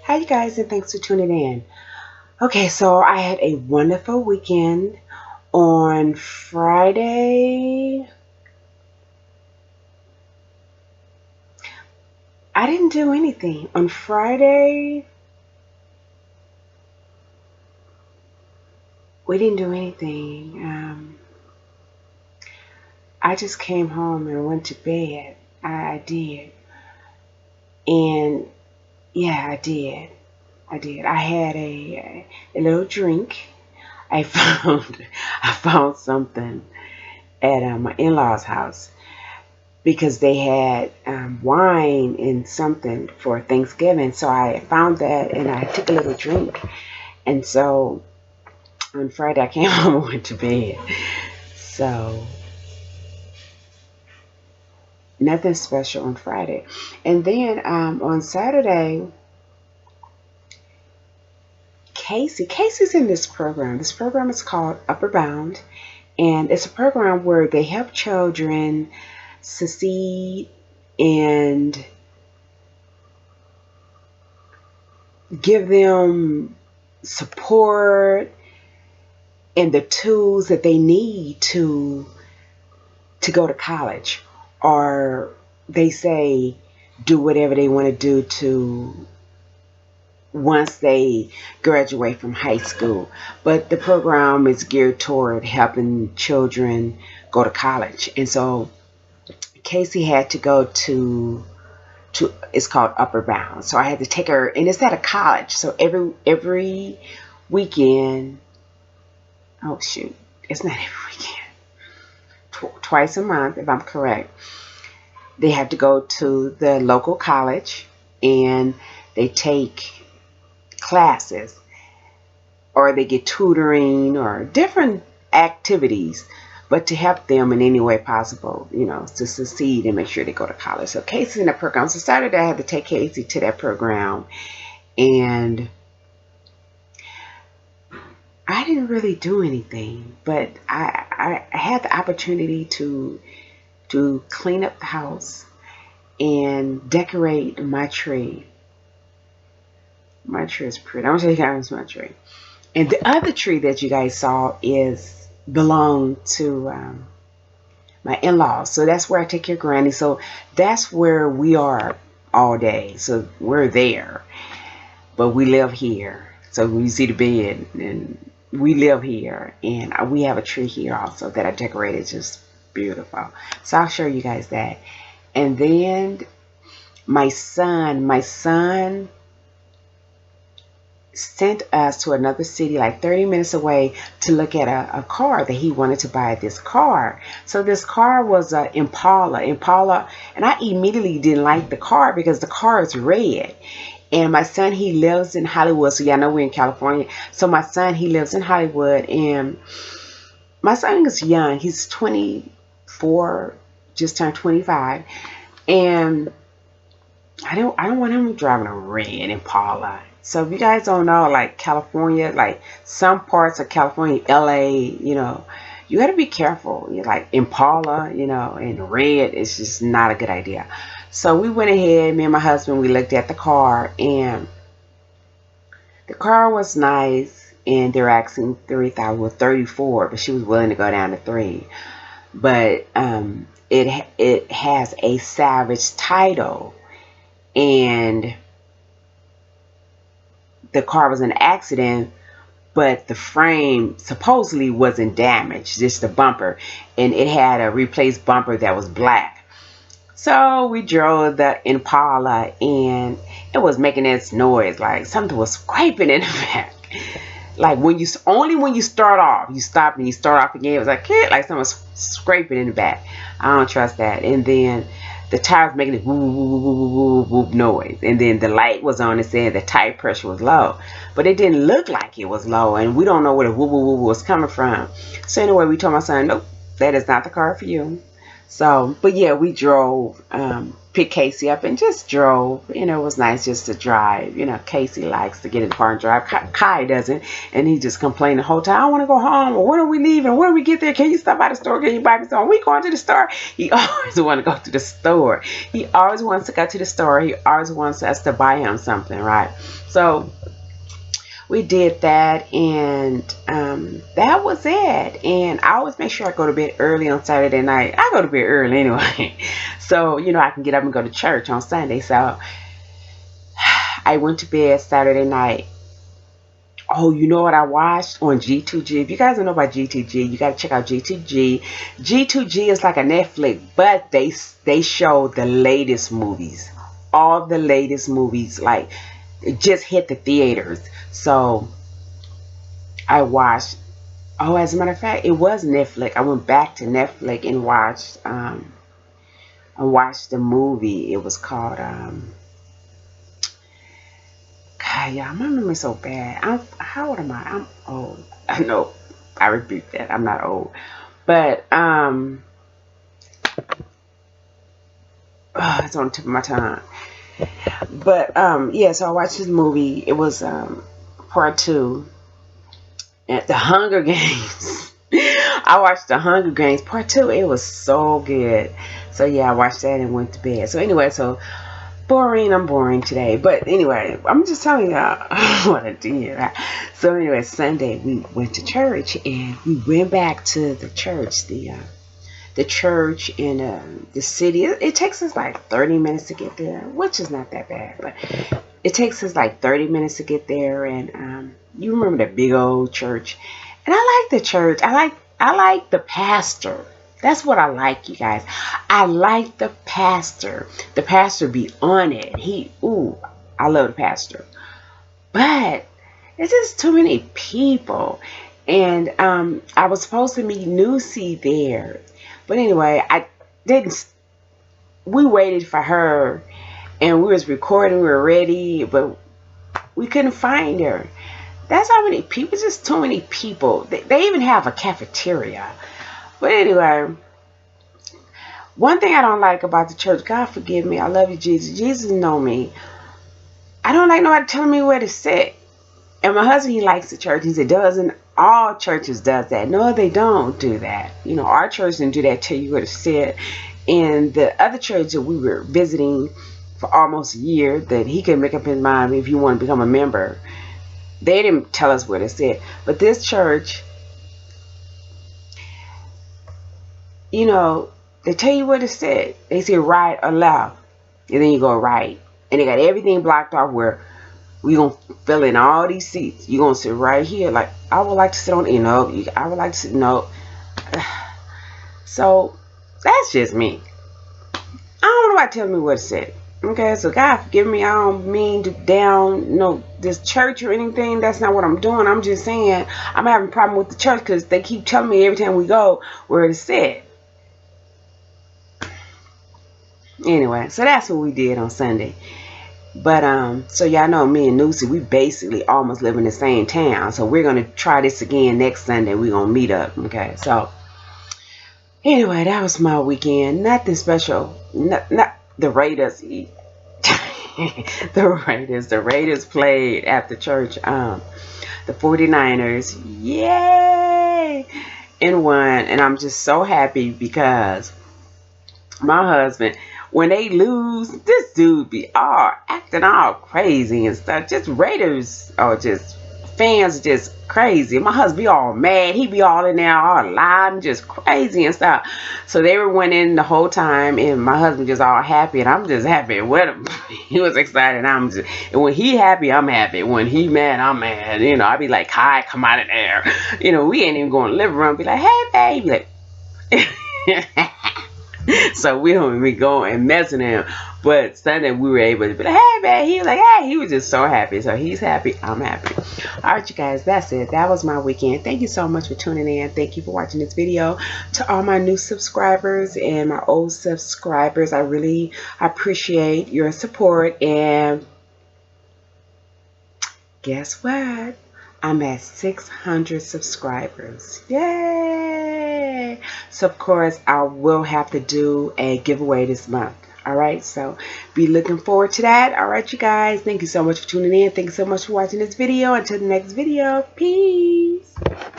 Hi, you guys, and thanks for tuning in. Okay, so I had a wonderful weekend. On Friday, I didn't do anything. On Friday, we didn't do anything. I just came home and went to bed. I did. And yeah, I did. I did. I had a little drink. I found I found something at my in-laws' house because they had wine and something for Thanksgiving. So I found that and I took a little drink. And so on Friday I came home and went to bed. So nothing special on Friday. And then on Saturday, Casey's in this program. This program is called Upper Bound. And it's a program where they help children succeed and give them support and the tools that they need to go to college, or they say do whatever they want to do to once they graduate from high school. But the program is geared toward helping children go to college. And so Casey had to go to it's called Upper Bound. So I had to take her, and it's at a college. So every weekend, oh shoot, it's not every weekend, twice a month, if I'm correct. They have to go to the local college and they take classes or they get tutoring or different activities, but to help them in any way possible, to succeed and make sure they go to college. So Casey's in the program. So Saturday I had to take Casey to that program, and I didn't really do anything, but I had the opportunity to clean up the house and decorate my tree. My tree is pretty. I'm gonna show you guys my tree. And the other tree that you guys saw is belonged to my in-laws. So that's where I take care of Granny. So that's where we are all day. So we're there, but we live here. So when you see the bed, and we live here, and we have a tree here also that I decorated, just beautiful. So I'll show you guys that. And then my son sent us to another city like 30 minutes away to look at a car that he wanted to buy. This car, so this car was a Impala, and I immediately didn't like the car because the car is red. And my son, he lives in Hollywood, so y'all know we're in California. So my son, he lives in Hollywood, and my son is young. He's 24, just turned 25, and I don't want him driving a red Impala. So if you guys don't know, like California, like some parts of California, LA, you got to be careful. Like Impala, and red is just not a good idea. So we went ahead, me and my husband, we looked at the car, and the car was nice, and they're asking 3,000, well 34, but she was willing to go down to 3. But it has a salvage title, and the car was in an accident, but the frame supposedly wasn't damaged, just the bumper, and it had a replaced bumper that was black. So we drove the Impala, and it was making this noise like something was scraping in the back. Like when you start off, you stop and you start off again. It was like someone's scraping in the back. I don't trust that. And then the tires making this whoop, whoop, whoop, whoop, whoop noise. And then the light was on and said the tire pressure was low. But it didn't look like it was low. And we don't know where the whoop, whoop, whoop was coming from. So anyway, we told my son, nope, that is not the car for you. So, but yeah, we drove. picked Casey up and just drove. You know, it was nice just to drive. You know, Casey likes to get in the car and drive. Kai doesn't, and he just complained the whole time. I want to go home. Or when are we leaving? When we get there? Can you stop by the store? Can you buy me something? We going to the store? He always want to go to the store. He always wants to go to the store. He always wants us to buy him something, right? So we did that, and that was it. And I always make sure I go to bed early on Saturday night. I go to bed early anyway, so you know I can get up and go to church on Sunday. So I went to bed Saturday night. Oh, you know what I watched on G2G? If you guys don't know about G2G, you got to check out G2G. G2G is like a Netflix, but they show the latest movies, all the latest movies, like it just hit the theaters. So I watched. Oh, as a matter of fact, it was Netflix. I went back to Netflix and watched. I watched the movie. It was called. God, yeah, my memory's so bad. How old am I? I'm old. I know. I rebuke that. I'm not old, but it's on the tip of my tongue. But yeah. So I watched this movie. It was part two. At the Hunger Games. I watched the Hunger Games part two. It was so good. So yeah, I watched that and went to bed. So anyway, so boring. I'm boring today. But anyway, I'm just telling y'all what I did. So anyway, Sunday we went to church, and we went back to the church, the church in the city. It takes us like 30 minutes to get there, which is not that bad, but it takes us like 30 minutes to get there. And you remember the big old church, and I like the church. I like the pastor. That's what I like, you guys. I like the pastor. The pastor be on it. I love the pastor. But it's just too many people. And I was supposed to meet Lucy there. But anyway, I didn't. We waited for her, and we was recording. We were ready, but we couldn't find her. That's how many people. Just too many people. They even have a cafeteria. But anyway, one thing I don't like about the church. God forgive me. I love you, Jesus. Jesus know me. I don't like nobody telling me where to sit. And my husband, he likes the church. He said, doesn't all churches does that? No, they don't do that. You know, our church didn't do that, tell you where to sit. And the other church that we were visiting for almost a year, that he could make up his mind if you want to become a member, they didn't tell us where to sit. But this church, you know, they tell you where to sit. They say right or left, and then you go right. And they got everything blocked off where we gonna fill in all these seats. You gonna sit right here. Like, I would like to sit on, I would like to sit, no. So that's just me. I don't know why telling me where to sit. Okay, so God forgive me. I don't mean to down, this church or anything. That's not what I'm doing. I'm just saying I'm having a problem with the church because they keep telling me every time we go where to sit. Anyway, so that's what we did on Sunday. But so y'all know me and Lucy, we basically almost live in the same town. So we're gonna try this again next Sunday. We're gonna meet up. Okay, so anyway, that was my weekend. Nothing special. Not the Raiders. The Raiders played after church. The 49ers, yay, and won. And I'm just so happy because my husband, when they lose, this dude be all acting all crazy and stuff. Just Raiders are just fans, just crazy. My husband be all mad. He be all in there, all loud and just crazy and stuff. So they were winning the whole time, and my husband just all happy, and I'm just happy with him. He was excited. And when he happy, I'm happy. When he mad, I'm mad. I be like, "Hi, come out of there." We ain't even going to live around. Be like, "Hey, baby." Like, so we don't be going and messing him. But Sunday we were able to be like, "Hey, man." He was like, "Hey." He was just so happy. So he's happy. I'm happy. All right, you guys. That's it. That was my weekend. Thank you so much for tuning in. Thank you for watching this video. To all my new subscribers and my old subscribers, I really appreciate your support. And guess what? I'm at 600 subscribers. Yay! So, of course, I will have to do a giveaway this month. All right, so be looking forward to that. All right, you guys, thank you so much for tuning in. Thank you so much for watching this video. Until the next video, peace.